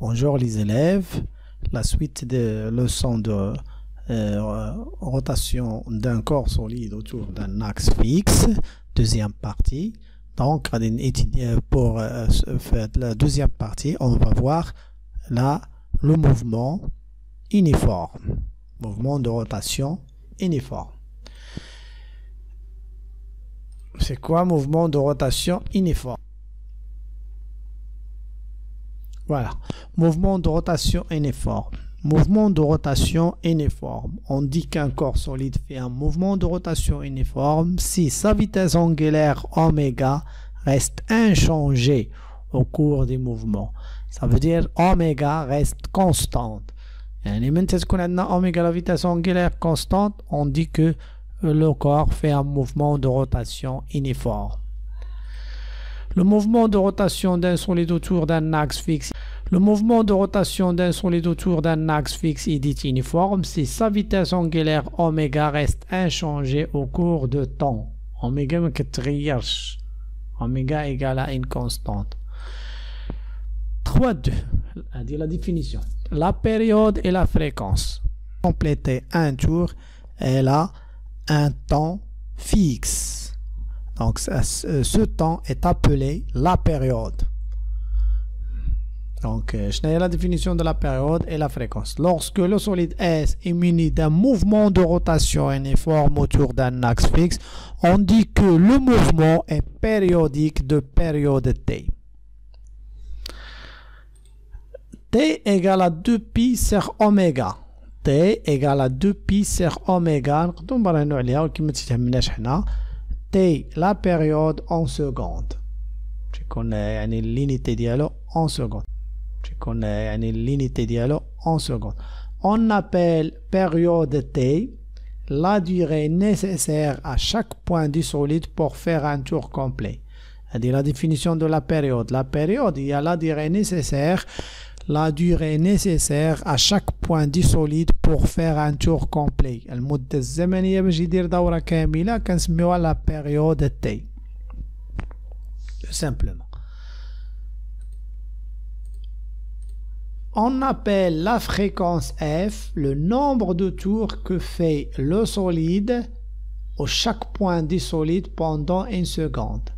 Bonjour les élèves, la suite des leçons de rotation d'un corps solide autour d'un axe fixe, deuxième partie. Donc, pour faire la deuxième partie, on va voir le mouvement uniforme, mouvement de rotation uniforme. C'est quoi mouvement de rotation uniforme? Voilà, mouvement de rotation uniforme. Mouvement de rotation uniforme. On dit qu'un corps solide fait un mouvement de rotation uniforme si sa vitesse angulaire oméga reste inchangée au cours du mouvement. Ça veut dire oméga reste constante. Et même si on a oméga la vitesse angulaire constante, on dit que le corps fait un mouvement de rotation uniforme. Le mouvement de rotation d'un solide autour d'un axe fixe. Le mouvement de rotation d'un solide autour d'un axe fixe est dit uniforme si sa vitesse angulaire oméga reste inchangée au cours de temps. Oméga ما كتغيرش. Oméga égale à une constante. 3.2. C'est la définition. La période et la fréquence. Compléter un tour, elle a un temps fixe. Donc, ce temps est appelé la période. Donc, je n'ai la définition de la période et la fréquence. Lorsque le solide S est muni d'un mouvement de rotation uniforme autour d'un axe fixe, on dit que le mouvement est périodique de période T. T égale à 2pi sur oméga. T égale à 2pi sur oméga. T, la période en secondes. Je connais l'unité dialogue en secondes. Je connais l'unité dialogue en secondes. On appelle période T la durée nécessaire à chaque point du solide pour faire un tour complet. C'est-à-dire la définition de la période. La période, il y a la durée nécessaire à chaque point du solide pour faire un tour complet. المدة الزمنية باش يدير دورة كاملة كنسميوها la période T. Tout simplement. On appelle la fréquence F le nombre de tours que fait le solide au chaque point du solide pendant une seconde.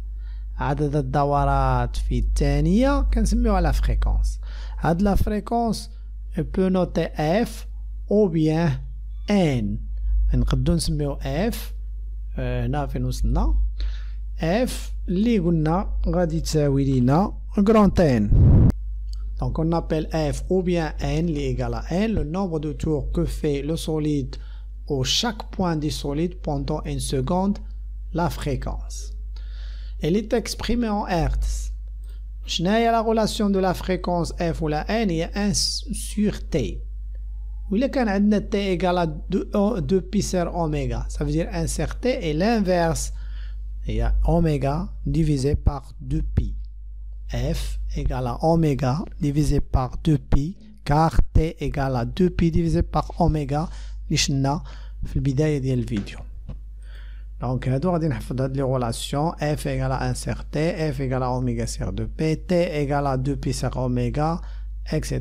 عدد الدورات في الثانية كنسميوها la fréquence. La fréquence peut noter F ou bien N. نقدروا نسميو F هنا فين وصلنا F اللي قلنا غادي تساوي لينا grand N. Donc on appelle F ou bien N qui est égal à N le nombre de tours que fait le solide au chaque point du solide pendant une seconde, la fréquence. Elle est exprimée en Hertz. Je n'ai la relation de la fréquence F ou la N, il y a 1 sur T. Ou il y a T égale à 2pi sur oméga. Ça veut dire 1 sur T et l'inverse. Il y a oméga divisé par 2pi. F égale à oméga divisé par 2pi, car T égale à 2pi divisé par oméga. لشنا في البداية ديال الفيديو. Donc, on va dire les relations F égale à 1 sur T, F égale à oméga sur 2P, T égale à 2pi sur oméga, etc.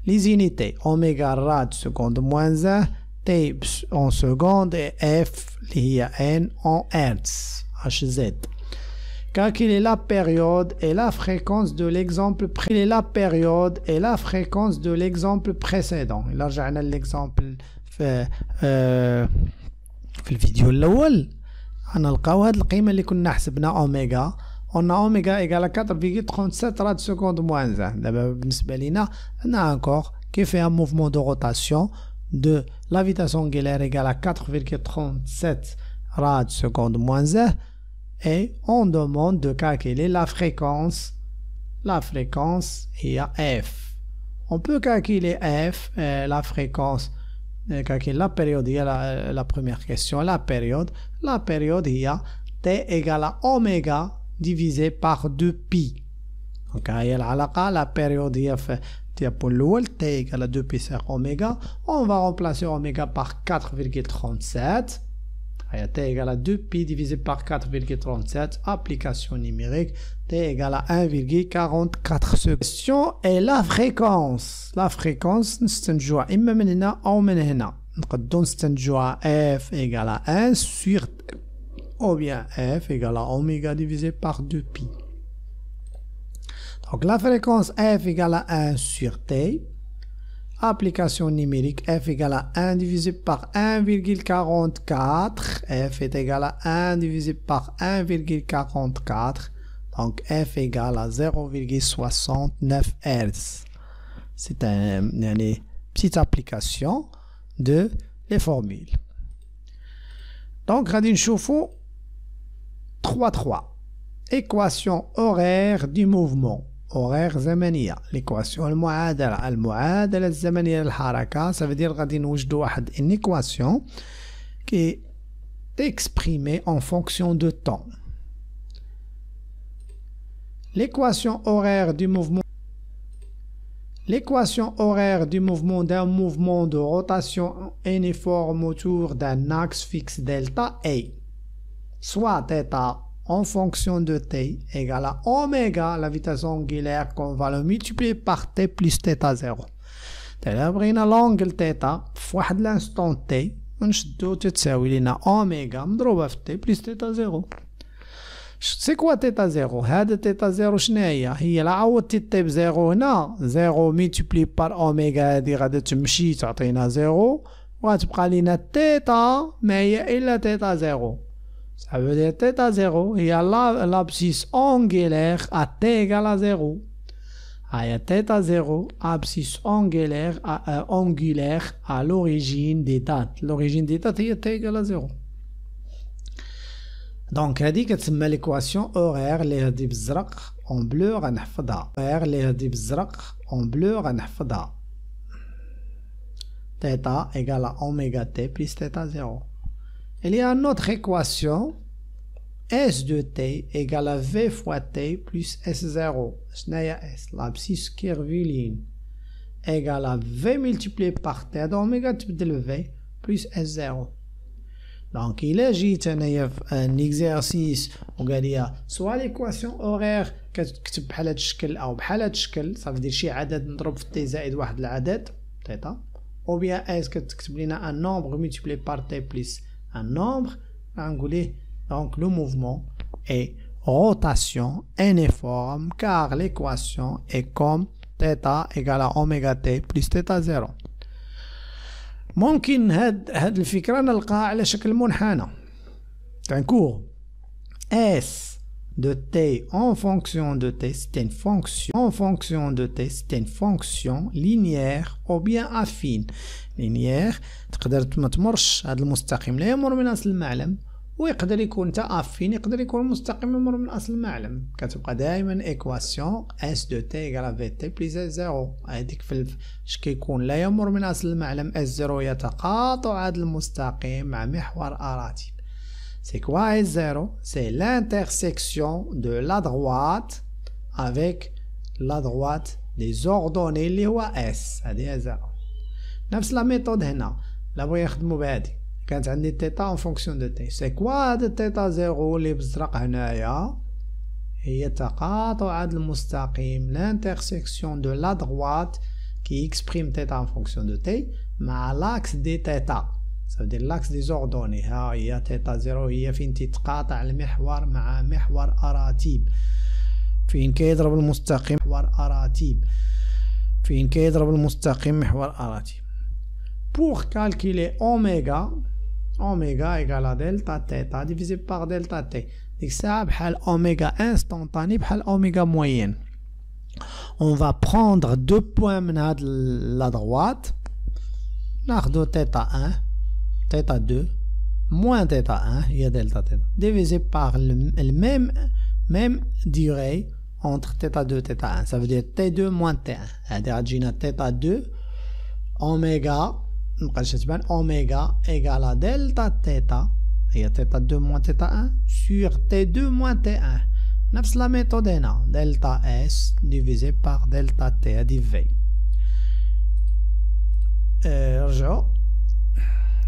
Les unités, oméga rad seconde moins 1, T en seconde et F lié à N en Hertz, Hz. Calculer la période et la fréquence de l'exemple précédent. Là, j'ai l'exemple في الفيديو الأول. غنلقاو هاد القيمة اللي كنا حسبنا اوميغا قلنا اوميغا ايكال 4.37 راد سكوند موان 1. دابا بالنسبة لينا عندنا انكور كي في ان موفمون دو روتاسيون دو لا فيتاس angulaire égale à 4.37 rad seconde moins 1 et on demande de calculer la fréquence. La fréquence est à F. On peut calculer F, la fréquence. Calculer la période, il y a la première question, la période il y a T égale à oméga divisé par 2pi. Donc il y a la période il y a pour l'ouel T égale à 2pi sur oméga. On va remplacer oméga par 4.37. T égale à 2pi divisé par 4,37. Application numérique. T égale à 1,44 secondes. Question est la fréquence. La fréquence, نستنتجوها إما من هنا أو من هنا. نقدروا نستنتجوها F égale à 1 sur T. Ou bien F égale à oméga divisé par 2pi. Donc la fréquence F égale à 1 sur T. Application numérique F égale à 1 divisé par 1,44. F est égal à 1 divisé par 1,44. Donc F égale à 0,69 Hz. C'est une petite application de les formules. Donc, غادي نشوفوا 3.3. Équation horaire du mouvement. horaire زمنية. l'équation المعادلة الزمنية للحركة. Ça veut dire غادي نوجدوا واحد une équation qui est exprimée en fonction de temps. L'équation horaire du mouvement. L'équation horaire du mouvement d'un mouvement de rotation uniforme autour d'un axe fixe delta est soit θ en fonction de t égale à oméga, la vitesse angulaire qu'on va le multiplier par t plus θ0. دابا بغينا l'angle θ في واحد l'instant t نشدو تتساوي لنا oméga مضروبة في t plus θ0. C'est quoi θ0? هذا θ0 شنو هي لا عوضتي تي بزيرو هنا زيرو ميتيبلي بار اوميغا هادي غادا تمشي تعطينا زيرو وغتبقى لينا تيتا ما هي الا θ0. Ça veut dire θ0 هي l'abscisse angulaire à t égale à 0. هي θ0 abscisse angulaire à l'origine des dates. L'origine des dates هي t égale à 0. دونك هذه كتسمى ليكواسيون اوغير اللي هادي بالزرق اون بلو غنحفظها. اوغير اللي هادي بالزرق اون بلو غنحفظها. θ égale à oméga t plus θ0. Il y a une autre équation S de t égale à V fois t plus S0. شنو هي S؟ l'abscisse curviligne égale à V multiplié par t هذا oméga تبدل V plus S0. Donc, il est جيت أنايا في un exercice وقال لي سوا l'équation horaire كتكتب بحال هاد الشكل أو بحال هاد الشكل صافي دير شي عدد نضرب في t زائد واحد العدد θ ou bien S كتكتب لنا un nombre multiplié par t plus un nombre غنقول ليه donc le mouvement est rotation uniforme car l'équation est comme θ égale à oméga t plus θ0. ممكن هاد الفكرة نلقاها على شكل منحنى. كنكور S de t en fonction de t c'est une fonction en fonction de t c'est une fonction linéaire ou bien affine. linéaire تقدر ما تمرش هاد المستقيم لا يمر من أصل المعلم ويقدر يكون تا affine يقدر يكون مستقيم يمر من أصل المعلم. كتبقى دائما إيكواسيون S de t égale à VT plus S0. هاديك في كيكون لا يمر من أصل المعلم S0 يتقاطع هاد المستقيم مع محور أراتيب. C'est quoi S0? C'est l'intersection de la droite avec la droite des ordonnées اللي هو S. هادي S0. نفس لا ميثود هنا لا بغا يخدمو بهادي كانت عندي تيتا en fonction de t. C'est quoi هاد تيتا 0 اللي بالزرق هنايا؟ هي تقاطع هاد المستقيم l'intersection de la droite qui exprime θ en fonction de t مع l'axe des θ. Ça veut dire l'axe des ordonnées. ها هي تيتا 0 هي فين تتقاطع المحور مع محور أراتيب. فين كيضرب المستقيم محور أراتيب. فين كيضرب المستقيم محور أراتيب. Pour calculer oméga égale à delta θ divisé par delta t. ديك الساعة بحال oméga instantané بحال oméga moyenne. On va prendre deux points من هاد la droite. ناخدو θ1 θ2 moins θ1 هي delta θ divisé par le même durée entre θ2 θ1. Ça veut dire t2 moins t1. هادي غتجينا θ2 oméga مبقاش تبان oméga égale à delta θ هي θ2 moins θ1 sur t2 moins t1. نفس la méthode هنا delta s divisé par delta t هادي v. رجعوا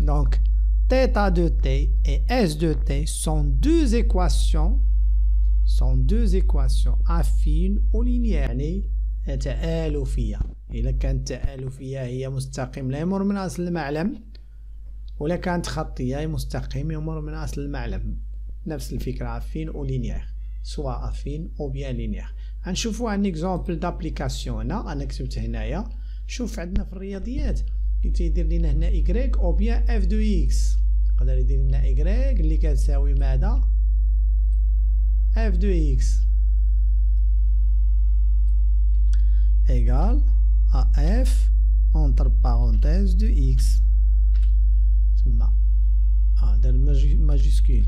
donc θ de t et s de t sont deux équations affines ou linéaires يعني تآلفية. إذا كانت تآلفية هي مستقيم لا يمر من أصل المعلم، ولا كانت خطية مستقيم يمر من أصل المعلم. نفس الفكرة affine ou linéaire، سواء affine ou bien linéaire. غنشوفو ان اكزومبل دابليكاسيون. هنا انا كتبت هنايا، شوف عندنا في الرياضيات يدير لنا هنا y او بيان اف دو اكس، يقدر يدير لنا y اللي كتساوي ماذا؟ اف دو اكس ايكال اف اونتر بارونتيز دو اكس، تما دار ماجيسكول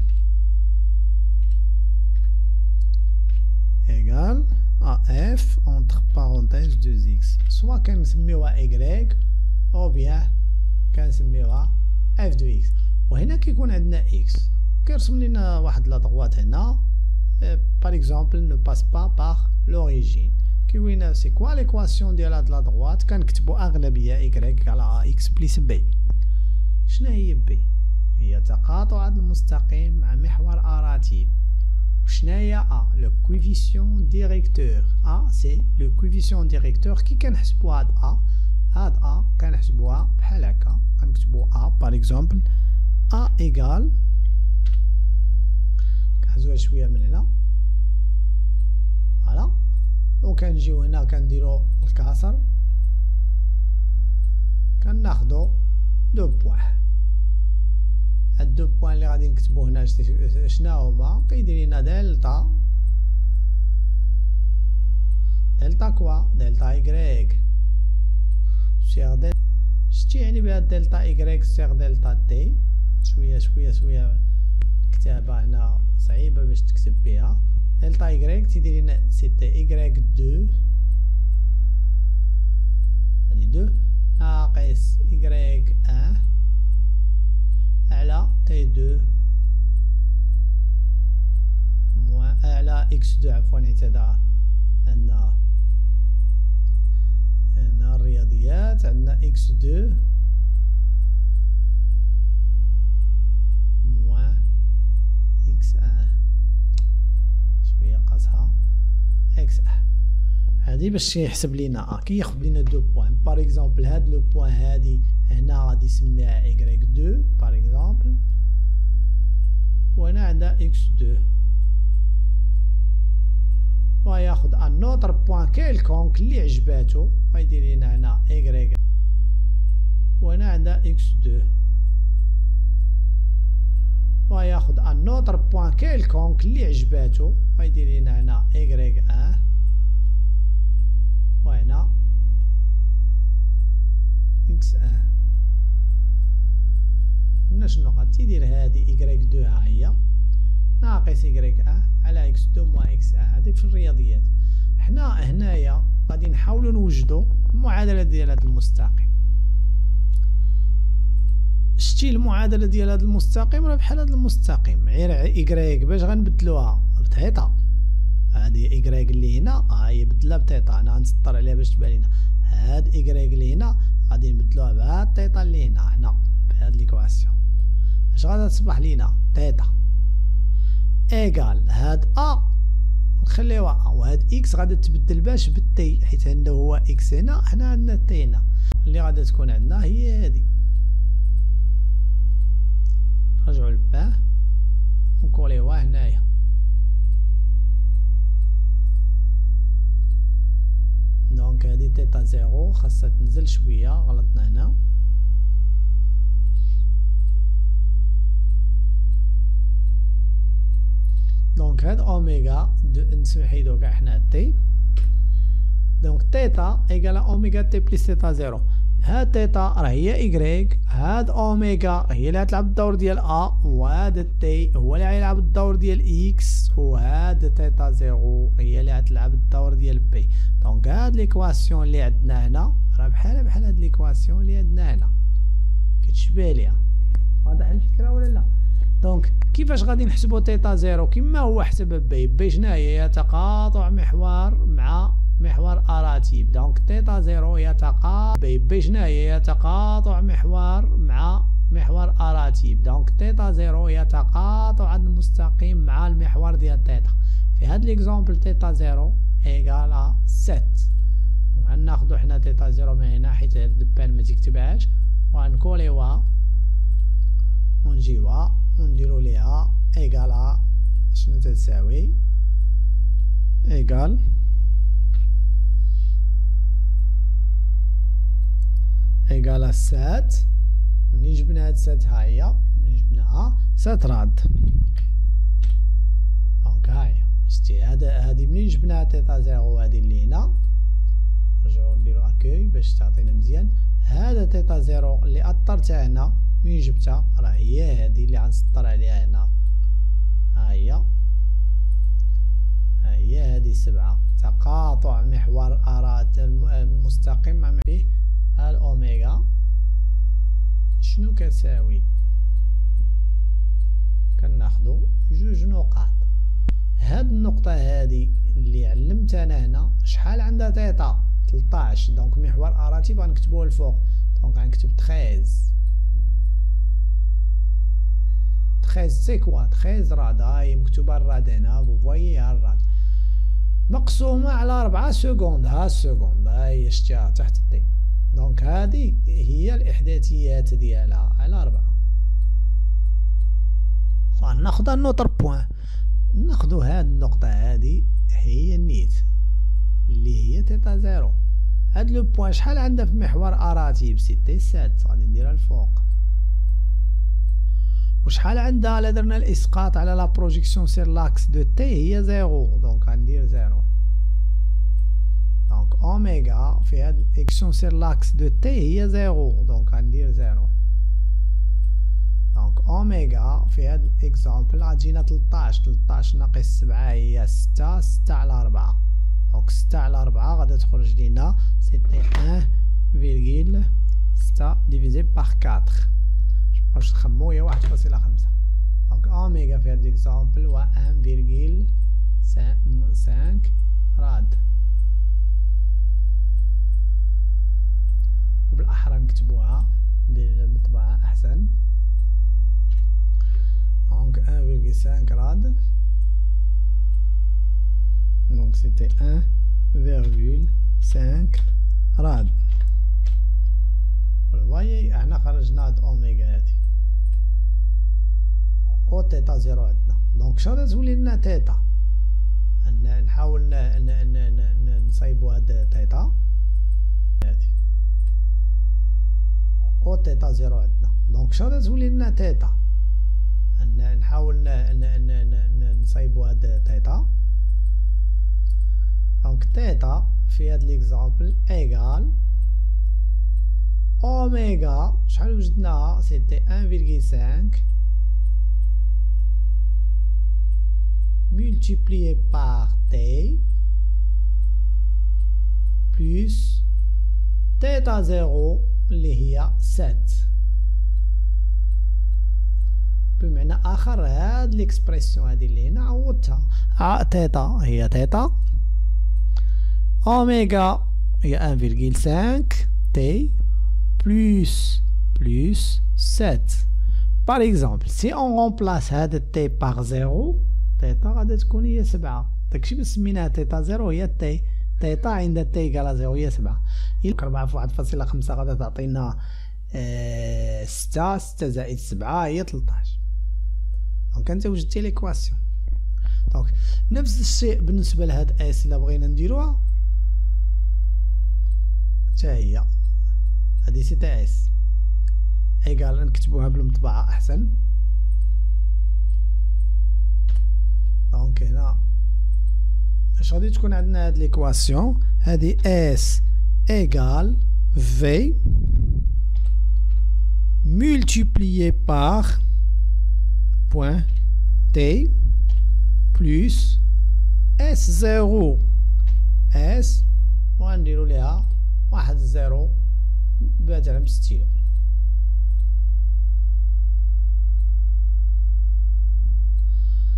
égal à f entre parenthèses 2x، soit كنسميوها y او بيان كنسميوها f de x. وهنا كيكون عندنا x كيرسم لنا واحد لا droite هنا par exemple ne passe pas par l'origine. كيقولنا سي كوا ليكواسيون ديال هاد لا droite؟ كنكتبو اغلبيه y على x بليس b. شنو هي b؟ هي تقاطع هاد المستقيم مع محور اراتيب. شناهي A؟ le coefficient directeur. A c'est le coefficient directeur كي كنحسبو هاد A. هاد A كنحسبوها بحال هكا، كنكتبو A par exemple A égale، كنحزوها شوية من هنا فوالا، وكنجيو هنا كنديرو الكسر، كناخدو دو بوان. هاد دو بوان اللي غادي نكتبو هنا شنا هما؟ كيدير لنا دلتا كوا؟ دلتا إيكغيك سيغ دلتا. شتي يعني بها دلتا إيكغيك سيغ دلتا تي؟ شوية الكتابة هنا صعيبة باش تكتب بها. دلتا إيكغيك تيدير لنا سيتي إيكغيك دو، هادي دو ناقص إيكغيك أن على T2 موان على X2. عفوا حيت هذا عندنا هنا الرياضيات عندنا X2 موان X1 شوية قاصحة X1. هادي باش يحسب لينا كياخد لينا دو بوان. باغ اكزومبل هاد لو بوان هادي هنا غادي يسميها y2 باغ اكزومبل، وهنا عندها x2، وياخد ان اوتر بوان كيلكونك اللي عجباتو غيدير لينا هنا y، وهنا عندها x2، وياخد ان اوتر بوان كيلكونك اللي عجباتو غيدير لينا هنا y1، وهنا x1. قلنا شنو غادي تيدير هادي y2 ها هي ناقص y1 على x2 موان x1. هادي في الرياضيات. حنا هنايا غادي نحاولو نوجدو المعادلة ديال هاد المستقيم. شتي المعادلة ديال هاد المستقيم؟ راه بحال هاد المستقيم، غير y باش غنبدلوها بثيتا. هادي y اللي هنا هي بدلها بثيتا، انا غنسطر عليها باش تبان لينا. هاد y اللي هنا غادي نبدلوها بهاد الثيتا اللي هنا بهاد ليكواسيون. اش غادا تصبح لينا؟ ثيتا ايكال هاد نخليوها وهاد اكس غادا تبدل باش بالتي، حيت عنده هو اكس هنا، حنا عندنا تي هنا. اللي غادا تكون عندنا هي هادي. نرجعو للباه ونكوليوها هنايا. دونك هادي تيتا زيرو خاصها تنزل شوية، غلطنا هنا. دونك هاد اوميغا نحيدو كاع حنا تي. دونك تيتا ايكال اوميغا تي بليس تيتا زيرو. هاد تيتا راه هي ايكغيك، هاد اوميغا هي اللي غتلعب الدور ديال وهاد تي هو اللي غيلعب الدور ديال اكس، وهاد تيتا زيرو هي اللي غتلعب الدور ديال بي. دونك هاد ليكواسيون اللي عندنا هنا راه بحال هاد ليكواسيون اللي عندنا هنا، كتشبه ليها. واضح الفكرة ولا لا؟ دونك كيفاش غادي نحسبو تيتا زيرو؟ كيما هو حسب بي شنو هي؟ تقاطع محور مع محور اراتيب. دونك تيتا زيرو هي تقاطع بي شنو هي؟ تقاطع محور مع محور اراتيب. دونك تيتا زيرو هي تقاطع المستقيم مع المحور ديال تيتا. في هاد ليكزومبل تيتا زيرو ايكال 7. غناخدو حنا تيتا زيرو من هنا حيت هاد البان متكتبهاش، وغنكوليوها ونجيوها ونديرو ليها ايكال شنو تتساوي ايكال 7. منين جبنا هاد 7 ها هي، منين جبناها 7 راد. دونك ها هي شتي هادي منين جبناها تيتا زيرو هادي اللي هنا. نرجعو نديرو اكوي باش تعطينا مزيان. هذا تيتا زيرو اللي اثرتها هنا منين جبتها راه هي هادي اللي غنسطر عليها هنا. ها هي هادي 7 تقاطع محور ارات المستقيم مع به الأوميغا شنو كتساوي؟ كناخدو 2 نقاط. هاد النقطة هادي اللي علمتها انا هنا شحال عندها تيتا 13. دونك محور اراتيب غنكتبوه الفوق. دونك غنكتب 13 سي كوا 13 راد. هاهي مكتوبة الراد هنا، فو فوايي الراد مقسومة على 4 سكوند. ها السكوند هاهي شتيها تحت التي. دونك هادي هي الإحداثيات ديالها على 4. غناخدها نوتر بوان. ناخدو هاد النقطة هادي هي النيت اللي هي تيتا زيرو. هاد لو بوان شحال عندها في محور اراتيب؟ 7 غادي نديرها الفوق. وشحال عندها الا درنا الاسقاط على لا بروجيكسيون سير لاكس دو تي؟ هي 0. دونك غندير 0. دونك اوميغا في هاد الاكسيون سير لاكس دو تي هي 0. دونك غندير 0. دونك اوميغا في هاد الاكزامبل غتجينا 13 ناقص 7 هي 6 على 4. دونك 6 على 4 غادا تخرج لينا سيتي 1,6 ديفيزي باغ 4. باش نخمو هي 1.5. دونك اوميغا في هاد الاكزامبل هو 1,5 راد. وبالاحرى نكتبوها بالمطبعة احسن. دونك 1,5 راد. دونك سيتي 1,5 راد. فوايي احنا خرجنا هاد اوميغا هادي او تيتا زيرو عندنا. دونك شنو تولي لنا تيتا؟ نحاول نصايبو هاد تيتا هادي او تيتا زيرو عندنا. دونك شنو تولي لنا تيتا؟ نحاول نصايبو هاد تيتا. دونك تيتا في هاد ليكزامبل ايكال اوميغا شحال وجدناها؟ سيتي 1,5 multiplié par t plus تيتا زيرو اللي هي 7. بمعنى اخر هاد ليكسبرسيون هادي اللي هنا عوضتها. تيتا هي تيتا، اوميغا هي 1,5 t plus 7. Par exemple, si on remplace هذا t par 0 تيتا غادي تكون هي 7. داكشي اللي سميناها تيتا 0 هي تي. تيتا عند t إيكال 0 هي 7. 4 في 1.5 غادا تعطينا 6 زائد 7 هي 13. دونك انت وجدتي ليكواسيون. دونك نفس الشيء بالنسبة لهاد اس إلا بغينا نديروها حتى هي هادي سيتا اس ايكال نكتبوها بالمطبعة احسن. دونك هنا اش غادي تكون عندنا هاد ليكواسيون هادي اس ايكال في multiplié par point t plus s0 s وغنديرو ليها 1 باترم ستيلو.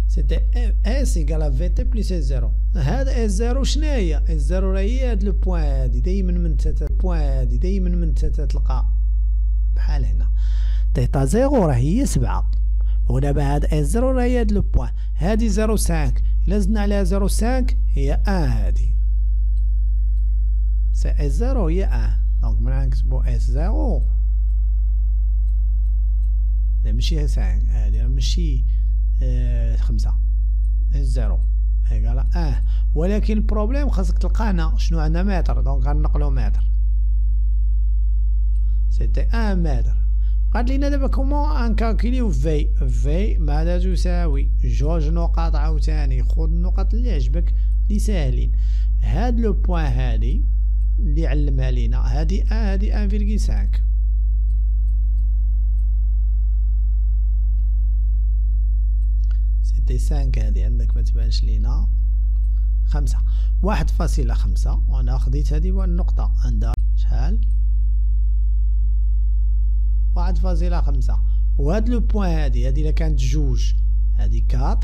سيتي اس ايكال في تي بلس اس 0. هذا اس 0 شناهي؟ اس 0 راهي هاد لو بوان هادي دايما من تلقى بحال هنا. تيتا 0 راه هي 7 ودابا هاد اس 0 راه هي هاد لو بوان هادي 0.5 الا زدنا عليها 0.5 هي 1 هادي سي اس 0 هي 1 دونك من نكتبو اس 0 ماشي 5 هادي ماشي 5 اس 0 ايكال 1 ولكن البروبليم خاصك تلقانا شنو عندنا متر دونك غنقلو متر سيتي 1 متر قالت لينا دابا كومون انكالكوليو في ماذا تساوي جوج نقاط عاوتاني خذ النقط اللي عجبك اللي ساهلين هاد لو بوين هادي اللي علمها لينا هادي هادي 1.5 سيتي 5 هادي عندك ما تبانش لينا 5 1.5 وانا خديت هادي النقطة عندها شحال 1.5 وهاد لو بوين هادي الا كانت جوج هادي 4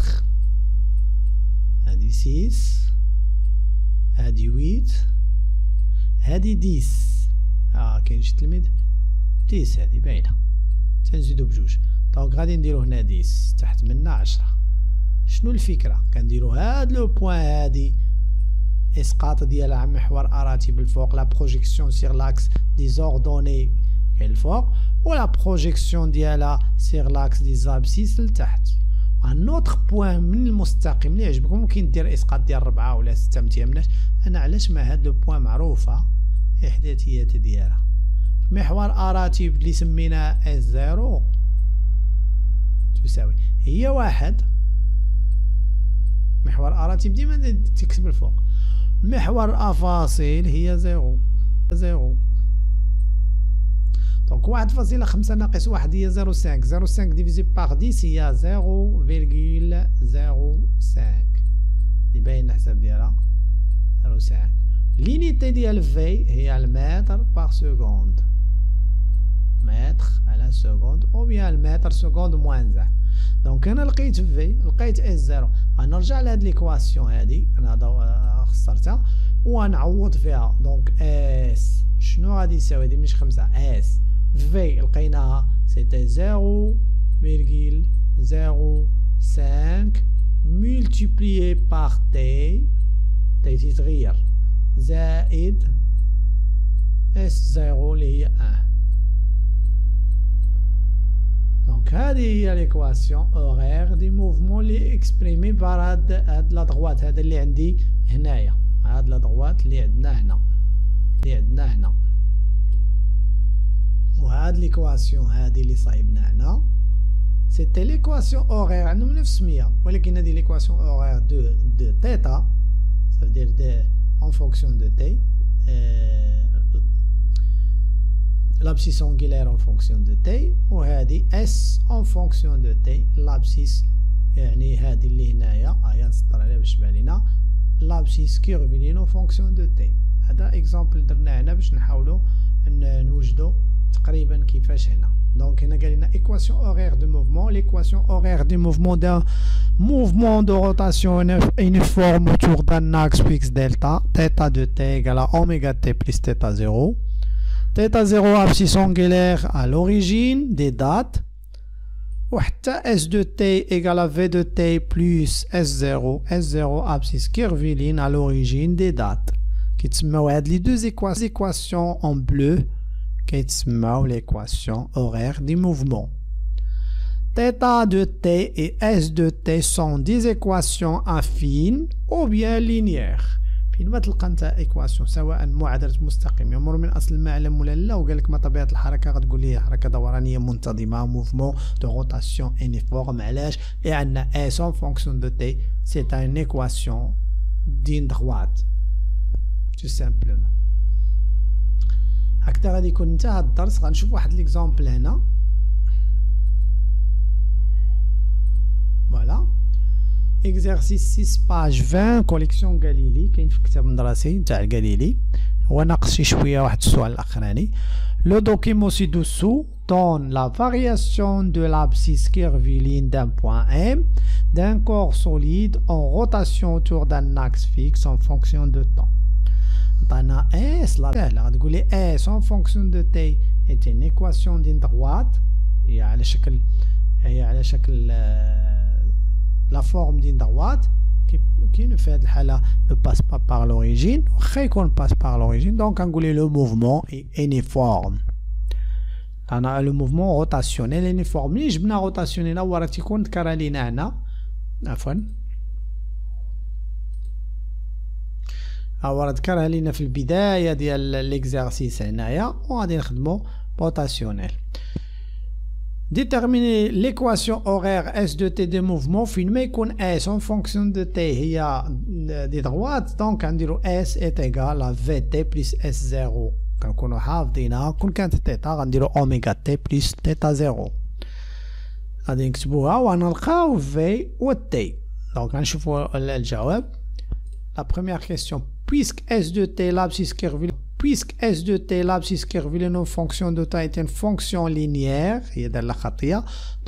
هادي 6 هادي 8 هادي 10 كاين شي تلميذ 10 هادي باينه تنزيدو بجوج دونك غادي نديرو هنا 10 تحت منا 10 شنو الفكره كنديرو هاد لو بوين هادي اسقاط ديالها على محور اراتي بالفوق لا بروجيكسيون سير لاكس دي زوردوني كاين الفوق ولا بروجيكسيون ديالها سير لاكس دي زابسيس لتحت ان اوتر بوين من المستقيم اللي يعجبكم ممكن دير اسقاط ديال 4 ولا 6 متيمناش انا علاش ما هاد لو بوين معروفه احداثيات ديالها محور اراتي اللي سميناه اس 0 تساوي هي 1 محور اراتي ديما تكتب الفوق محور افاصل هي 0 دونك 1.5 ناقص 1 هي 0.5 0.5 ديفيزي باغ 10 هي 0.05 اللي باين الحساب ديالها 0.5 لينيتي ديال في هي المتر باغ سكوند متر على سكوند او بيان المتر سكوند موان 1 دونك انا لقيت في لقيت اس 0 غنرجع لهاد ليكواسيون هادي انا خسرتها ونعوض فيها دونك اس شنو غادي يساوي هادي مش 5 اس في لقيناها سيتي 0.05 ملتيبليي باغ تي تيتغير زائد اس 0 اللي هي 1 دونك هذه هي ليكواسيون اورير دي موفمون لي اكسبريمي بار هاد لا دغوات هذا اللي عندي هنايا هاد لا دغوات اللي عندنا هنا وهاد ليكواسيون هادي اللي صايبنا هنا سيتي ليكواسيون اورير عندهم نفس السميه ولكن هادي ليكواسيون اورير دو تيتا ça veut dire en fonction de t l'abscisse angulaire en fonction de t وهادي s en fonction de t l'abscisse يعني هادي اللي هنايا هيا نسطر عليها باش تبان لينا l'abscisse curviligne en fonction de t هذا اكزامبل درناه هنا باش نحاولوا نوجدوا تقريبا كيفاش هنا دونك هنا قال لنا équation horaire de mouvement l'équation horaire du mouvement d'un mouvement de rotation uniforme autour d'un axe fixe delta θ de t égale à oméga t plus θ0 θ0 abscisse angulaire à l'origine des dates وحتى s de t égale à v de t plus s0 abscisse curviligne à l'origine des dates كيتسماو هاد لي deux équations en bleu كيتسماو l'équation horaire du mouvement. θ de t et s de t sont des équations affines ou bien linéaires. فين ما تلقى انت ايكواسيون سواء معادله مستقيم يمر من اصل المعلم ولا لا وقال لك ما طبيعه الحركه غتقول لي حركه دورانيه منتظمه موفمون دو روتاسيون انيفورم علاش لان اس en fonction de t c'est une équation d'une droite tout simplement. هكذا غادي يكون انتهى الدرس. غنشوف واحد ليكزامبل هنا فوالا exercice 6 page 20 collection غاليلي كاين في الكتاب المدرسي نتاع غاليلي هو ناقص شي شويه واحد السؤال الاخراني. Le document ci-dessous donne la variation de l'abscisse curviligne d'un point M d'un corps solide en rotation autour d'un axe fixe en fonction de temps. عطانا S لا سهله غتقول لي S en fonction de T est une équation d'une droite هي على شكل لا فورم دين دروات كي في هذه الحاله لو باس با بار لوريجين واخا يكون باس بار لوريجين دونك غنقول لو موفمون يونيفورم. انا لو موفمون روتاسيونيل يونيفورم. ملي جبنا روتاسيونيل هو راه تيكون ذكر لينا هنا عفوا راه ذكرها لينا في البدايه ديال ليكزارسيس هنايا وغادي نخدمو روتاسيونيل. Déterminer l'équation horaire S de T de mouvement فين ما يكون S en fonction de T هي دي droite دونك غنديرو S est égal à VT plus S0 كنكونو حافظينها. كون كانت تيتا غنديرو أوميغا T plus تيتا 0 غادي نكتبوها وغنلقاو V و T. دونك غنشوفو الجواب. La première question, puisque S de T l'abscisse curviligne puisque S de T l'abscisse curviligne en fonction de temps est une fonction linéaire,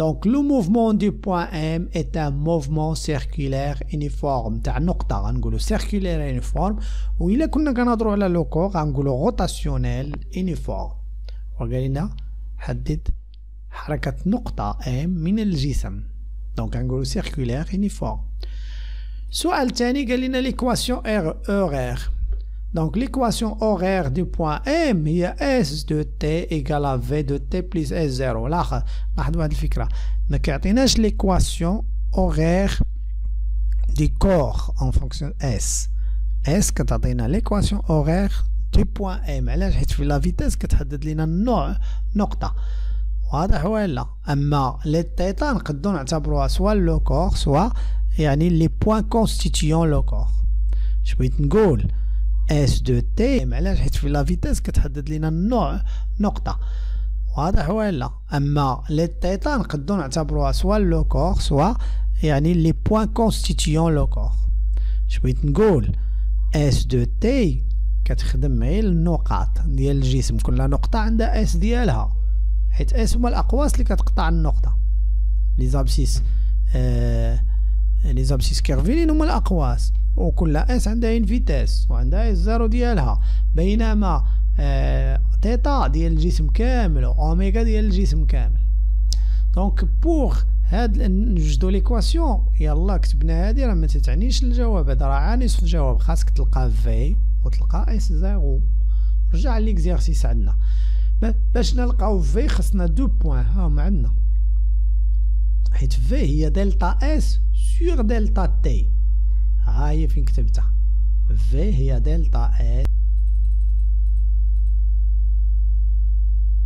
donc le mouvement du point M est un mouvement circulaire uniforme. تاع نقطة غنقولو circulaire uniforme وإلا كنا كنهضرو على لو كور غنقولو روتاسيونيل uniforme. وقالنا حدد حركة نقطة M من الجسم دونك غنقولو circulaire uniforme. السؤال الثاني قال لنا l'équation horaire. Donc l'équation horaire du point M هي S de T égale à V de T plus S0. لاحظوا هذه الفكرة ما كيعطيناش l'équation horaire du corps en fonction S. S كتعطينا l'équation horaire du point M. علاش؟ حيت في لا فيتاس كتحدد لنا النوع نقطة واضح ولا؟ أما لي تيتا نقدروا نعتبروها سوا لو كور سوا يعني لي بوين كونستيتيون لو كور. اش بغيت نقول؟ اس دو تي علاش؟ حيت في لا فيتاس كتحدد لنا النوع نقطة واضح ولا؟ اما لي تيتا نقدروا نعتبروها سوا لو كور سوا يعني لي بوين كونستيتيون لو كور. اش بغيت نقول؟ اس دو تي كتخدم غير النقاط ديال الجسم كل نقطة عندها اس ديالها حيت اس هما الاقواس اللي كتقطع النقطة. لي زابسيس لي زابسيس كيرفيلين هما الاقواس وكل اس عندها ان فيتاس وعندها اس زيرو ديالها بينما تيتا ديال الجسم كامل واوميغا ديال الجسم كامل. دونك بوغ هاد نوجدو ليكواسيون يلا كتبنا هادي راه ما تتعنيش الجواب هذا راه عانس في الجواب خاصك تلقى في وتلقى اس زيرو. رجع ليكزيرسيس عندنا باش نلقاو في خصنا دو بوين ها هما عندنا حيت في هي دلتا اس سور دلتا تي. ها هي فين كتبتها في هي دلتا اس.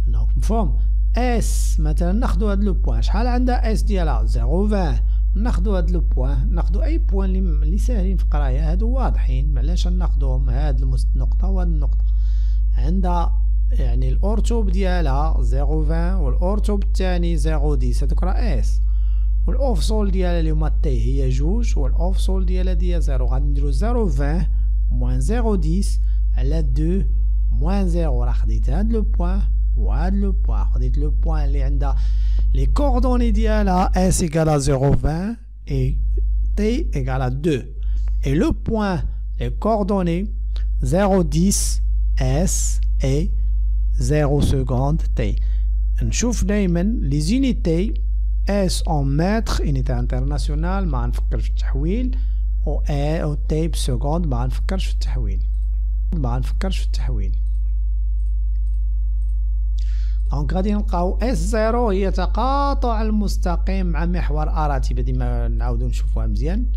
دونك مفهوم اس مثلا ناخدو هاد لو بوين شحال عندها اس ديالها 0.20 ناخدو هاد لو بوين ناخدو اي بوين اللي ساهلين في القرايه هادو واضحين معلاش ناخدوهم هاد النقطه وهاد النقطه عندها يعني الاورتوب ديالها 0.20 والاورتوب الثاني 0.10 هادوك راه اس والاوفسول ديالها اللي هما تي هي جوج والاوفسول ديالها ديال 0 غادي نديرو 0.20 موان 0.10 على 2 موان 0 راه خديت هاد لو بوين وهاد لو بوين خديت لو بوين اللي عندها لي كوردوني ديالها اس ايكال 0.20 et t égale à 2 et le point les coordonnées 0.10 s et 0 seconde t. نشوف دايما لي زونيتي اس en متر unité internationale ما نفكرش في التحويل و a و t بسكوند ما نفكرش في التحويل دونك غادي نلقاو اس زيرو هي تقاطع المستقيم مع محور اراتي ديما نعاودو نشوفوها مزيان.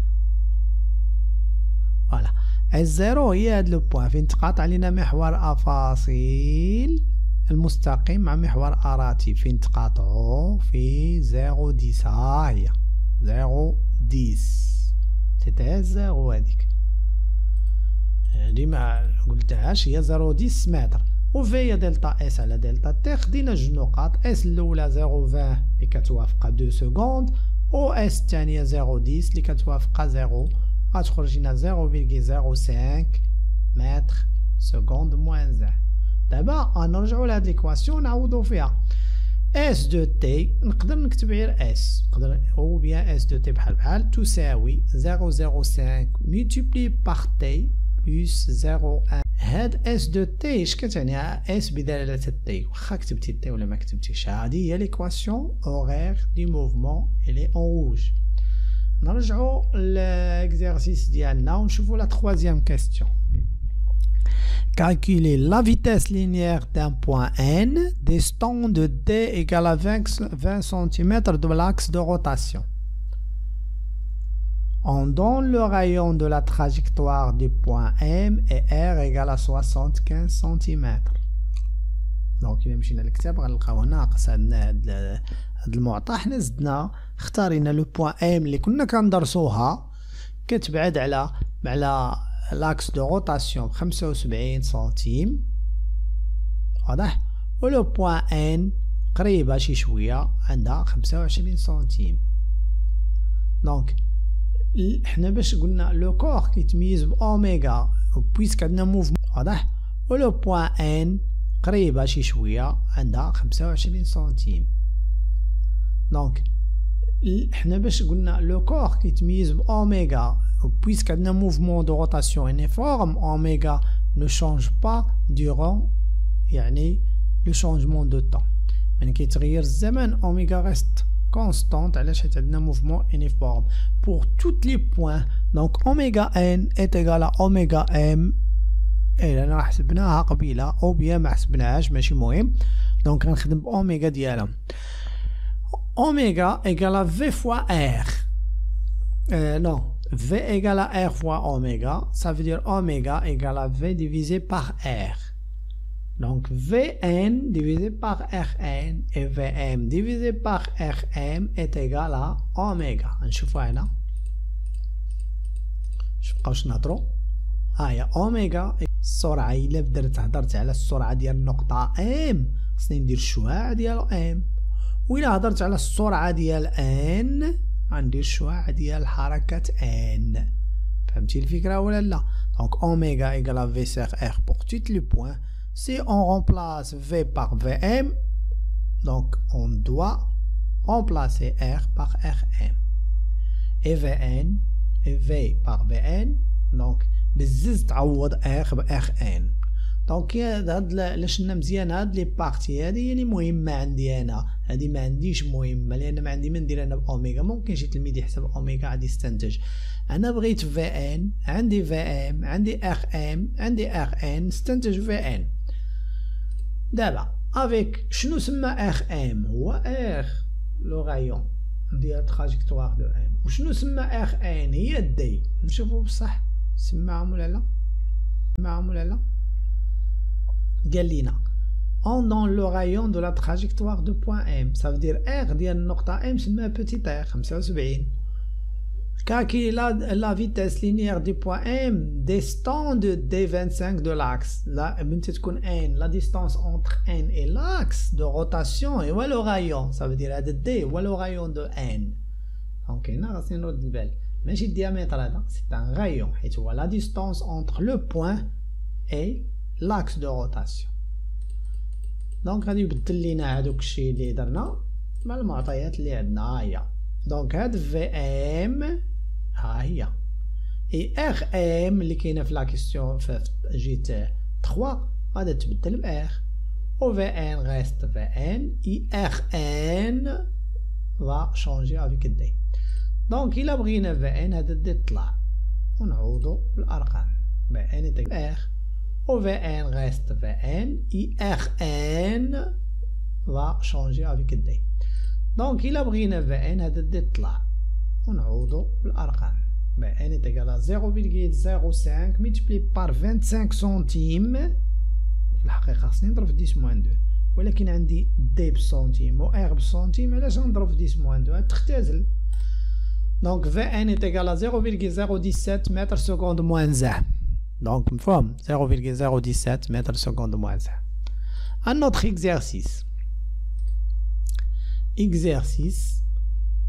فوالا اس زيرو هي هاد لو بوين فين تقاطع لينا محور افاصيل المستقيم مع محور اراتي فين تقاطعو في 0.10 ها هي 0.10 سيتي زيرو هاديك ديما قلتهاش هي 0.10 متر وفي هي دلتا اس على دلتا تي. خدينا جوج نقاط اس الاولى 0.20 اللي كتوافق 2 سكوند و اس الثانيه 0.10 اللي كتوافق 0 غتخرج لنا 0.05 متر سكوند موان 0. دابا غنرجعو لهاد ليكواسيون نعوضو فيها اس دو تي نقدر نكتب غير اس نقدر او بيان اس دو تي بحال تساوي 0.05 ملتيبلي بار تي plus 0,1. هاد اس دو تي اش كتعني؟ اس بدلالة التي، واخا كتبتي التي ولا ما كتبتيش. هادي هي ليكواسيون اورير دي موفمون الي اون روج. نرجعو للإكزرسيس ديالنا ونشوفو لا troisième question. Calculer la vitesse linéaire d'un point N distant de D égale à 20 cm de l'axe de rotation. On donne le rayon de la trajectoire du point M et R égale à 75 cm. Donc إلا مشينا للكتاب غنلقاو ناقص هاد المعطى. حنا زدنا اختارينا لو بوين ام اللي كنا كندرسوها كتبعد على لاكس دو روتاسيون 75 سنتيم، واضح، ولو بوين ان قريبه شي شويه عندها 25 سنتيم. دونك حنا باش قلنا لو كور كيتميز باوميغا بويسك عندنا موفمون، واضح، ولو بوين ان قريبه شي شويه عندها 25 سنتيم. دونك حنا باش قلنا لو كور كيتميز باوميغا puisque un mouvement de rotation uniforme, oméga ne change pas durant يعني le changement de temps. من كيتغير الزمن oméga reste constante علاش حيت عندنا mouvement uniforme pour tous les points. donc oméga n est égal à oméga m. انا حسبناها قبيله او بيان ما حسبناهاش ماشي مهم. دونك غنخدم باوميغا ديالها. oméga égale à v fois r. non, v égale à r fois oméga, ça veut dire oméga égale à v divisé par r. Donc vn divisé par rn et vm divisé par rm est égal à oméga. نشوفوا هنا شبقاوش نهضروا. هي اوميغا السرعه الا هضرت على السرعه ديال النقطه ام خصني ندير الشعاع ديال ام، وإلا هضرت على السرعة ديال ان غندير الشعاع ديال حركة ان. فهمتي الفكرة ولا لا؟ دونك اوميغا ايكال ا في سيغ ار بور توت لي بوين. سي اون remplace في par vm, donc on doit remplacer r par rm et vn et v par vn. donc بزز تعوض r ب rn. دونك هاد لا شلنا مزيان هاد لي بارتي هادي هي اللي مهمه عندي انا، هادي ما عنديش مهمه لان ما عندي ما ندير انا باوميغا. ممكن شي تلميذ يحسب اوميغا غادي يستنتج انا بغيت في ان عندي في ام عندي ار ام عندي ار ان نستنتج في ان. دابا افيك شنو سمى ار ام؟ هو ار لو غايون ديال تراجيكتوار دو ام، وشنو سمى ار ان؟ هي دي. نشوفوا بصح سمعهم ولا لا؟ سمعهم ولا لا؟ قال لينا on donne le rayon de la trajectoire de point M, ça veut dire R ديال النقطة M سميها petit r 75. calculer la vitesse linéaire du point M distant de D25 de l'axe. là بنتي تكون N la distance entre N et l'axe de rotation et le rayon, ça veut dire هذا D هو le rayon de N. دونك هنا خاصني نرد البال ماشي الديامتر هذا، c'est un rayon حيت هو la distance entre le point et l'axe de rotation. دونك غادي يبدل لينا هادوك الشيء اللي درنا مع المعطيات اللي عندنا. ها هي دونك هاد في ام ها هي اي ار ام اللي كاينه في لا كيسيون في جيت 3 غادي تبدل ب ار و في ان ريست في ان اي ار ان va changer avec d. دونك الا بغينا في ان هذا دي طلع ونعوضو بالارقام. في ان تاع ار ou Vn reste Vn, IRn va changer avec D. donc إلا بغينا Vn هذا D طلع ونعوضو بالأرقام. Vn est égal à 0,05 multiplié par 25 centimes. في الحقيقة خصني نضرب في 10 موان 2 ولكن عندي D بسنتيم و R بسنتيم، علاش نضرب في 10 موان 2 تختزل. donc Vn est égal à 0,017 mètres secondes moins 1. donc مفهوم 0,017 mètres secondes moins 1. Un autre exercice.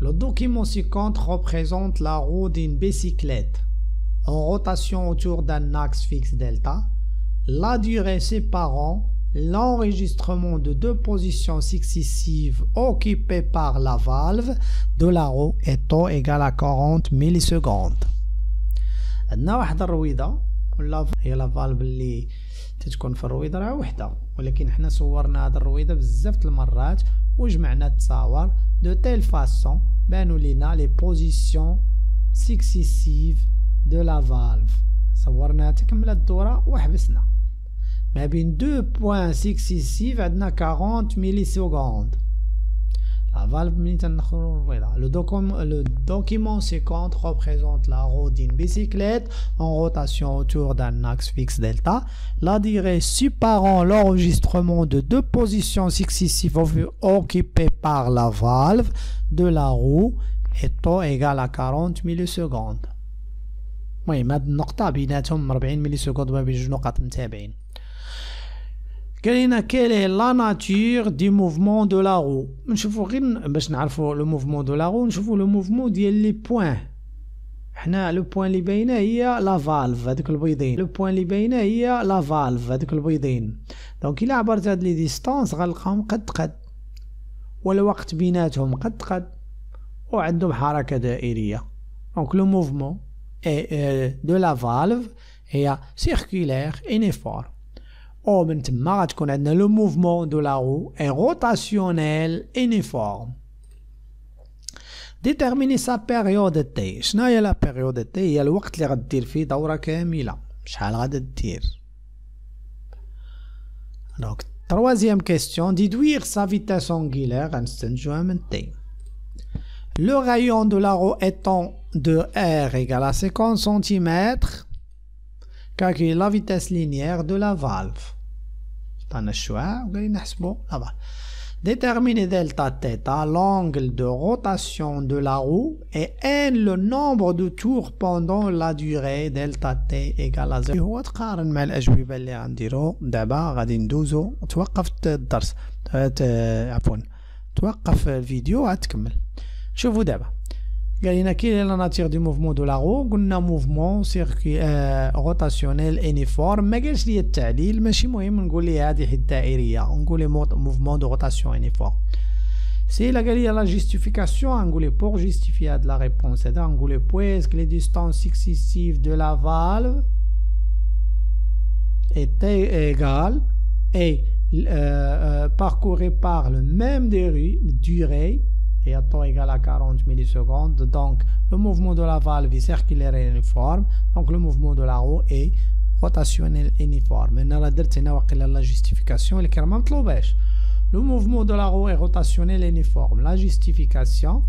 Le document ci-contre représente la roue d'une bicyclette en rotation autour d'un axe fixe delta. La durée séparant l'enregistrement de deux positions successives occupées par la valve de la roue est taux égal à 40 millisecondes. عندنا واحد الرويضة ولا هي لا فالف اللي تتكون في الرويضه راه وحده، ولكن حنا صورنا هاد الرويضه بزاف المرات وجمعنا التصاور دو تيل فاسون بانوا لينا لي بوزيسيون سكسيسيف دو لا فالف. صورناها تكمل الدوره وحبسنا ما بين دو بوين سكسيسيف عندنا 40 ملي سكوند. La valve le document 50 représente la roue d'une bicyclette en rotation autour d'un axe fixe delta. La durée séparant l'enregistrement de deux positions successives occupées par la valve de la roue est taux égal à 40 millisecondes. المهم هاد النقطة بيناتهم 40 مليسكوند ما بين جوج نقط متابعين. قالينا quelle est la nature du mouvement de la roue. نشوفوا غير باش نعرفوا لو موفمون دو لا رو، نشوفوا لو موفمون ديال لي بوين. حنا لو بوين اللي باينه هي لا فالف هذوك البيضين، لو بوين اللي باينه هي لا فالف هذوك البيضين. دونك الا عبرت هاد لي ديستانس غنلقاهم قد والوقت بيناتهم قد وعندهم حركه دائريه. دونك لو موفمون دو لا فالف هي سيركولير يونيفورم. او من تما غتكون عندنا لو موفمون دو لا رو اي روتاسيونيل يونيفورم. ديتيرميني سا بيريود تي. شنو هي لا بيريود تي؟ هي الوقت اللي غدير فيه دوره كامله، شحال غادا دير. دونك troisième question déduire sa vitesse angulaire غنستنتجوها من تي. Le rayon de la roue étant de R égale à 50 cm, calculer la vitesse linéaire de la valve. عطانا الشعاع وقايلين نحسبو لا فالف. Déterminer delta θ, l'angle de rotation de la roue, et n le nombre de tours pendant la durée delta t égale à 0. هو تقارن مع الأجوبة اللي غنديرو دابا. غادي ندوزو توقف الدرس عفوا توقف الفيديو عاد تكمل. شوفوا دابا قال لنا كي لا ناتير دو موفمون دو لا رو، قلنا موفمون روتاسيونيل يونيفورم. ما قالش لي التعليل، ماشي مهم نقول لي هذه حد دائريه، نقول لي موفمون دو روتاسيون يونيفورم. سي لا قال لي لا جيستيفيكاسيون، نقول لي بور جيستيفي هاد لا ريبونس هذا نقول لي بويسك لي ديستانس سكسيسيف دو لا فالف est égal et parcouru par le même durée et à temps égal à 40 millisecondes. Donc le mouvement de la valve est circulaire et uniforme, donc le mouvement de la roue est rotationnel uniforme. انا راه درت هنا واقيلا لا جيستيفيكاسيون اللي كان ما مطلوباش. Le mouvement de la roue est rotationnel et uniforme. La justification: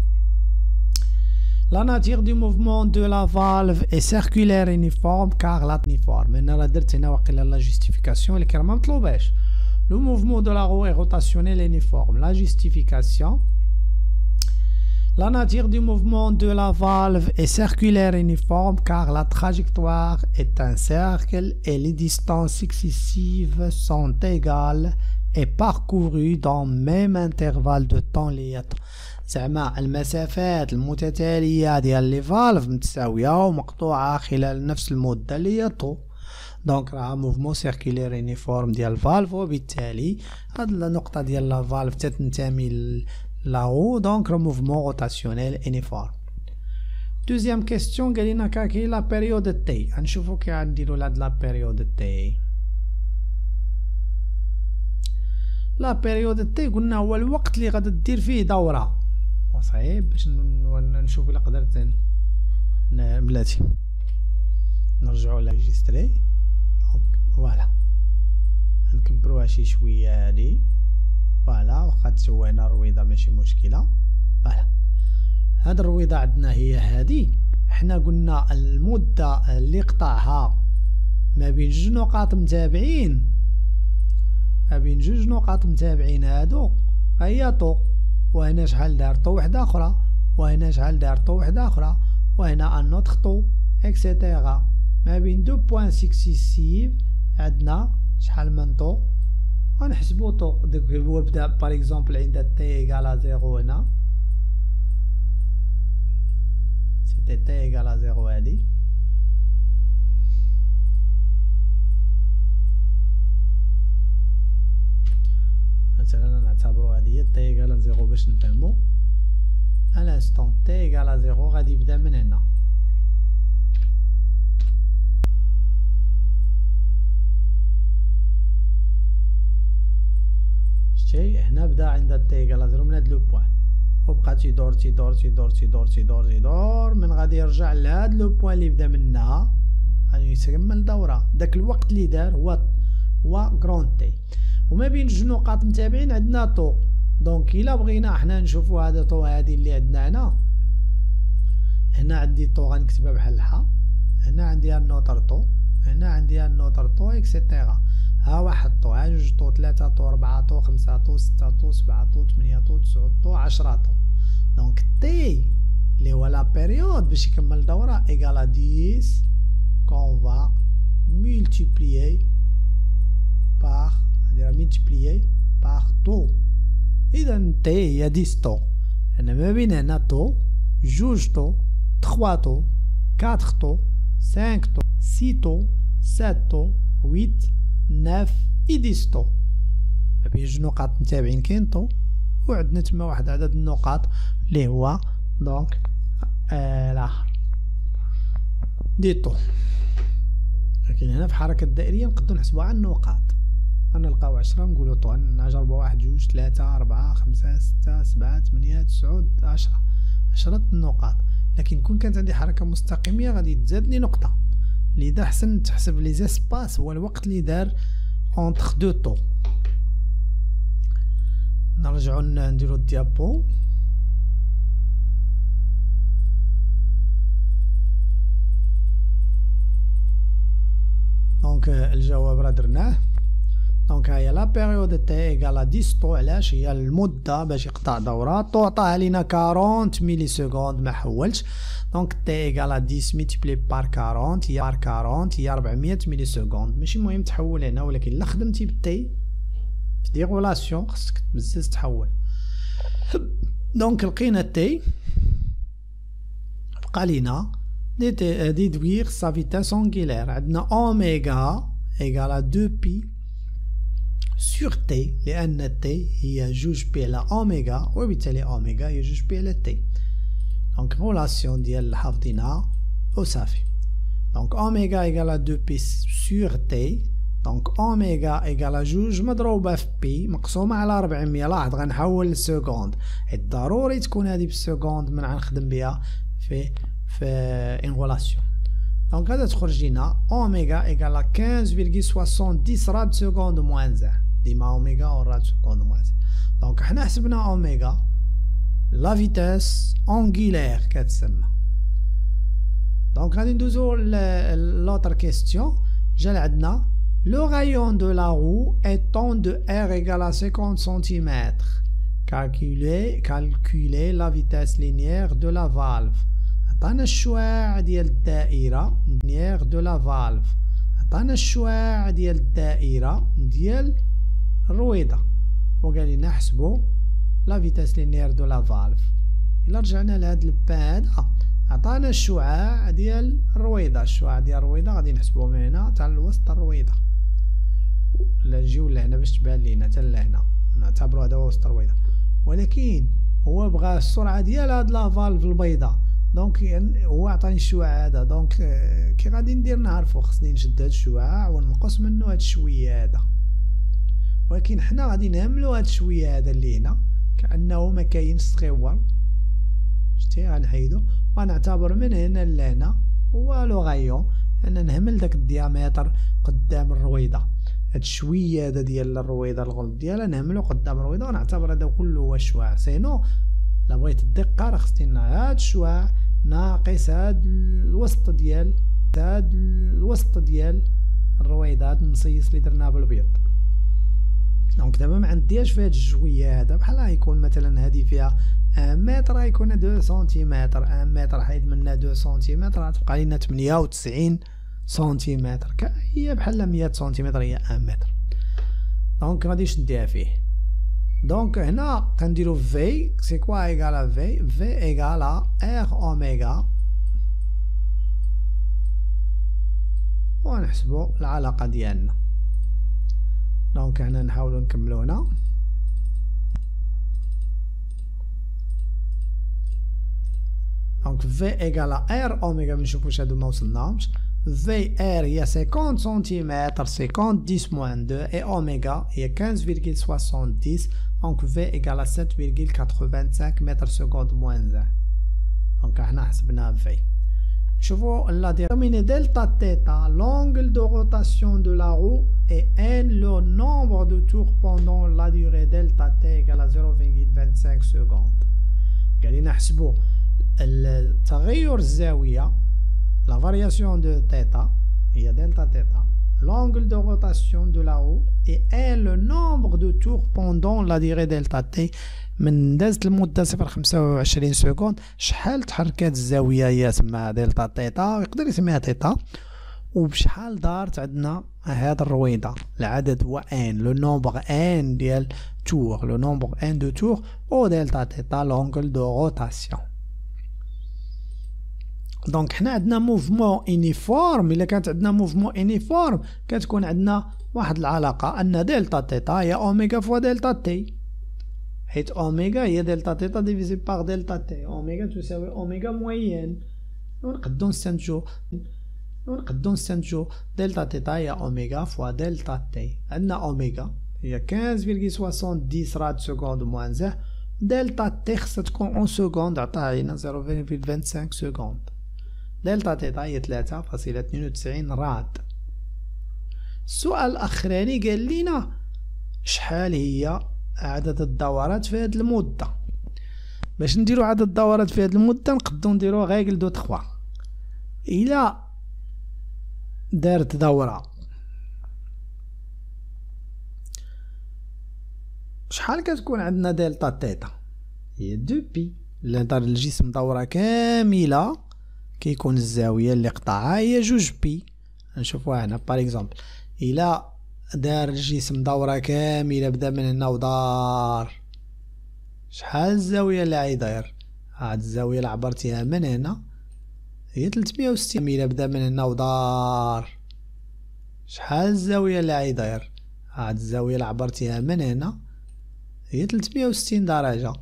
la nature du mouvement de la valve est circulaire et uniforme car la uniforme. انا راه درت هنا واقيلا لا جيستيفيكاسيون اللي كان ما مطلوباش. Le mouvement de la roue est rotationnel et uniforme. La justification: la nature du mouvement de la valve est circulaire et uniforme car la trajectoire est un cercle et les distances successives sont égales et parcourues dans le même intervalle de temps linéaire. زعما المسافات المتتالية ديال لي فالف متساوية ومقطوعة خلال نفس المدة اللي هي طو. دونك راه موفمون سيركولير يونيفورم ديال الفالف، وبالتالي هاد النقطة ديال لا فالف تتنتمي la roue, donc le mouvement rotationnel uniforme. Deuxième question, قال لنا كاكي لا بيريود تي. غنشوفو كي غنديرو لهاد لا بيريود تي. لا بيريود تي قلنا هو الوقت اللي غادي دير فيه دورة. صعيب باش نشوف الا قدرت بلاتي نرجعو لريجيستري. دونك فوالا غنكبروها شي شوية هادي. فوالا واخا تسوينا الرويضه ماشي مشكله. فوالا هاد الرويضه عندنا هي هادي. حنا قلنا المده اللي قطعها ما بين جوج نقاط متابعين، هادو هي طو، وهنا شحال دار طو وحده اخرى، وهنا شحال دار طو وحده اخرى، وهنا ان اوتر طو اكسيتيرا. ما بين دو بوين سكسيسيف عندنا شحال من طو. غنحسبو طو. داك هو بدا باغ اكزومبل عند تي ايكال زيرو. هنا سيتي تي ايكال زيرو هادي. مثلا نعتبرو هادي هي تي ايكال زيرو باش نفهمو. الانستون تي ايكال زيرو غادي يبدا من هنا. ماشي هنا بدا عند تي ايكال 0 من هاد لو بوين وبقى تيدور تيدور تيدور تيدور تيدور تيدور من غادي يرجع لهاد لو بوين اللي بدا منها غادي يكمل دورة. داك الوقت اللي دار هو كرون تي. وما بين جوج نقاط متابعين عندنا طو. دونك الا بغينا حنا نشوفو هذا طو هادي اللي عندنا هنا عندي طو غنكتبها بحال الحا، هنا عندي النوتر طو، هنا عندي النوتر طو اكسيتيرا. ها واحد طو، ها جوج طو، 3 طو، 4 طو، 5 طو، 6 طو، 7 طو، 8 طو، 9 طو، 10 طو. دونك تي اللي هو لا بيريود باش يكمل الدورة ايكالا 10 كون فا مولتيبليي باغ مولتيبليي باغ طو. اذا تي هي 10 طو. انا ما بين هنا طو، جوج طو، 3 طو، 4 طو، 5 طو، 6 طو، 7 طو، 8 9 و 10 طو. ما بين جوج نقاط متابعين كاين طو، وعندنا تما واحد عدد النقاط اللي هو دونك الاخر دي طو. لكن هنا في الحركة الدائرية نقدرو نحسبوها على النقاط، غنلقاو 10 نقولو طو، نجربو 1 2 3 4 5 6 7 8 9 10 النقاط. لكن كون كانت عندي حركة مستقيمية غادي تزادني نقطة، لذا حسن تحسب لي زيسباس هو الوقت اللي دار اونتر دو طو. نرجعو نديرو الديابو. دونك الجواب راه درناه. دونك هاهي لا بيريود تي ايكالا 10 طو. علاش؟ هي المدة باش يقطع دورة. طو عطاها لينا 40 ميلي سكوند ما حولش. دونك تي ايكالا 10 ملتيبلي بار 40 هي 400 ميلي سكوند. ماشي مهم تحول هنا، ولكن الا خدمتي بالتي في دي غولاسيون خصك بزاف تحول. دونك لقينا تي بقى لينا ديدوير سا فيتاس انغولير. عندنا اوميغا ايكالا 2 بي سور تي، لأن تي هي جوج بي على اوميغا، وبالتالي اوميغا هي جوج بي على تي. دونك غولاسيون ديال حافظينها وصافي. دونك اوميغا ايكالا 2 بي سور تي. دونك اوميغا ايكالا جوج مضروبة في بي مقسومة على 400. لاحظ غنحول للسكوند، حيت ضروري تكون هادي بالسكوند من غنخدم بها في ان غولاسيون. دونك غادا تخرج لينا اوميغا ايكالا 15,70 راد سكوند موان 1. ديما اوميغا و راد سكوند موان 1. دونك حنا حسبنا اوميغا لا فيتاس انغولير كتسمى. دونك غادي ندوزو لوطر كيستيون. جا عندنا لو رايون دو لا رو étant de r égale à 50 cm. calculer la vitesse linéaire de la valve. عطانا الشعاع ديال الدائرة لينيير دو لا فالف، عطانا الشعاع ديال الدائرة ديال الرويضة، وقال لنا حسبو لا فيتاس لينيير دو لا فالف. إلا رجعنا لهاد البان هذا عطانا الشعاع ديال الرويضة. الشعاع ديال الرويضة غادي نحسبوه من هنا تاع الوسط الرويضة، لا نجيو لهنا باش تبان لينا حتى لهنا، نعتبرو هذا هو وسط الرويضة. ولكن هو بغى السرعة ديال هاد لا فالف البيضاء، دونك هو عطاني الشعاع هذا. دونك كي غادي ندير نعرفو خصني نشد هاد الشعاع ونقص منه هاد الشوية هذا. ولكن حنا غادي نهملو هاد الشوية هذا اللي هنا كأنه ما كاينش صغيور، شتي غنحيدو ونعتبر من هنا لهنا هو لو غايون، أن نهمل داك الديامتر قدام الرويضة. هاد الشوية هذا ديال الرويضة الغلط ديالها نهملو قدام الرويضة ونعتبر هذا كله هو الشعاع. سينو لا بغيت الدقة راه خصني هاد الشعاع ناقص هاد الوسط ديال الرويضات النصيص اللي درنا بالبيض. دونك دابا ما عندياش في هاد الجوية هذا، بحال غيكون مثلا هادي فيها 1 متر غيكون 2 سنتيمتر، 1 متر حيد منا 2 سنتيمتر غتبقى لينا 98 سنتيمتر، هي بحال 100 سنتيمتر هي 1 متر. دونك غاديش نديها فيه. دونك هنا كنديرو في سي كوا ايكالا في ايكالا ار اوميغا، ونحسبو العلاقة ديالنا. دونك هنا نحاولو نكملو هنا. دونك في ايكالا ار اوميغا، منشوفوش هادو ما وصلناهمش. VR il y a 50 cm, 50 10 moins 2 et oméga il y a 15,70, donc V égale à 7,85 mètres secondes moins 1. Donc on a حسبنا V. شوفوا la déterminer delta θ, l'angle de rotation de la roue, et n le nombre de tours pendant la durée delta t égale à 0,25 secondes. قاعدين نحسبوا التغير الزاوية la variation de θ هي delta θ, l'angle de rotation de la roue et n le nombre de tours pendant la durée delta t. من دازت المدة 0.25 سكوند شحال تحركات الزاوية هي تسمى دلتا تيتا، يقدر يسميها تيتا، وبشحال دارت عندنا هاد الرويضة. العدد هو ان لو نومبر ان ديال تور، لو نومبر ان دو تور او دلتا تيتا لونغل دو روتاسيون. دونك حنا عندنا موفمون انيفورم. الا كانت عندنا موفمون انيفورم كتكون عندنا واحد العلاقة ان دلتا تيتا هي اوميغا فوا دلتا تي، حيث اوميغا هي دلتا تيتا ديفيزي باغ دلتا تي، اوميغا تساوي اوميغا موين. ونقدو نستنتجو دلتا تيتا هي اوميغا فوا دلتا تي. عندنا اوميغا هي 15.70 راد سكوند موان زه، دلتا تي خصها تكون اون سكوند عطاها لينا 0.25 سكوند. دلتا تيتا هي 3.92 راد. السؤال الاخراني قال لينا شحال هي عدد الدورات في هذه المدة. باش نديرو عدد الدورات في هذه المدة نقدو نديرو غيغل دو 3. إلا دارت دورة شحال كتكون عندنا دلتا تيتا؟ هي 2 بي. إلا دار الجسم دورة كاملة كيكون الزاوية اللي قطعها هي 2 بي. نشوفوها هنا باغ اكزومبل، إلا دار الجسم دورة كاملة بدا من هنا ودار، شحال الزاوية اللي عيداير؟ هاد الزاوية اللي عبرتيها من هنا هي 360. كاملة بدا من هنا ودار، شحال الزاوية اللي عيداير؟ هاد الزاوية اللي عبرتيها من هنا هي 360 درجة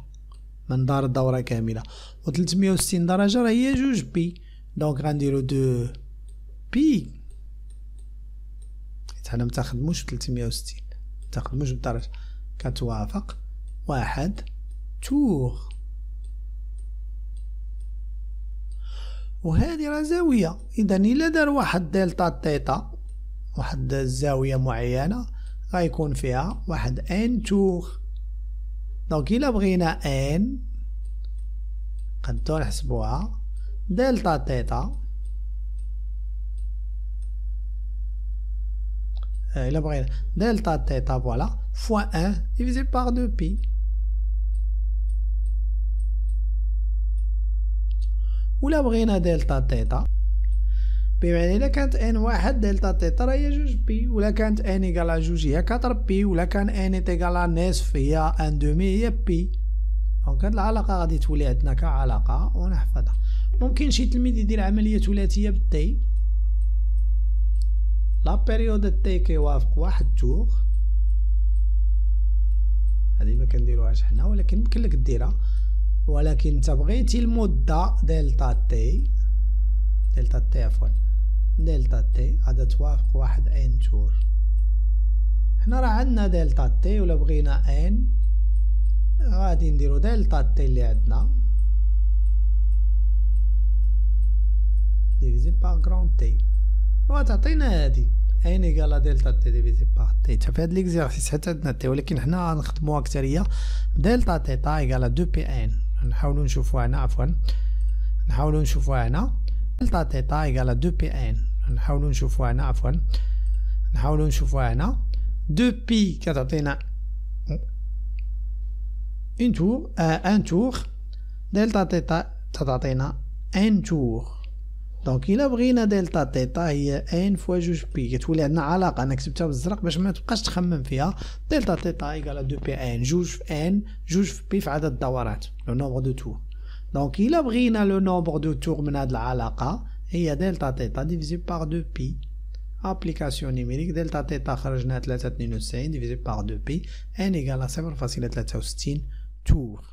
من دار الدورة كاملة، و 360 درجة راه هي 2 بي. دونك غنديرو 2 بي. حنا متاخدموش 360، متاخدموش بالدرجة، كتوافق 1 تور. وهذه راه زاوية، إذا إلا دار واحد دلتا تيتا واحد الزاوية معينة غيكون فيها واحد ان تور. دونك إلا بغينا ان نقدرو نحسبوها دلتا تيتا، إلا بغينا دلتا تيتا فوالا فوا 1 ديفيزي باغ 2 بي. ولا بغينا دلتا تيتا بمعنى إلا كانت ان واحد دلتا تيتا راه هي 2 بي، ولا كانت ان إيكال 2 هي 4 بي، ولا كان ان إيكال نصف هي ان دومي هي بي. دونك هاد العلاقة غادي تولي عندنا كعلاقة ونحفظها. ممكن شي تلميذ يدير عملية ثلاثية بالتي. لا بيريود تي كيوافق 1 تور، هادي ما كنديروهاش حنا ولكن يمكن لك ديرها، ولكن انت بغيتي المدة دلتا تي عفوا دلتا تي غادا توافق 1 ان تور. حنا راه عندنا دلتا تي، ولا بغينا ان غادي نديرو دلتا تي اللي عندنا ديفيزي باغ غران تي، وتعطينا هادي ان ايكال دلتا تي ديفيزي باغ تي. حتى في هاد ليكزيرسيس حتى عندنا تي، ولكن حنا غنخدموها اكثريه دلتا تيتا ايكال 2 بي ان. نحاولوا نشوفوها هنا، عفوا نحاولوا نشوفوها هنا دلتا تيتا ايكال 2 بي ان. نحاولوا نشوفوها هنا، عفوا نحاولوا نشوفوها هنا 2 بي كتعطينا ان تور دلتا تيتا تعطينا ان تور. دونك الا بغينا دلتا تيتا هي ان فوا 2 بي، كتولي عندنا علاقه. انا كتبتها بالزرق باش ما تبقاش تخمم فيها. دلتا تيتا ايكال 2 بي ان، 2 في ان 2 في بي في عدد الدورات لو نومبر دو تور. دونك الا بغينا لو نومبر دو تور من هاد العلاقه هي دلتا تيتا ديفيزي باغ 2 بي. ابليكاسيون نيميريك دلتا تيتا خرجنا 392 ديفيزي باغ 2 بي ان ايكال 0.63 تور.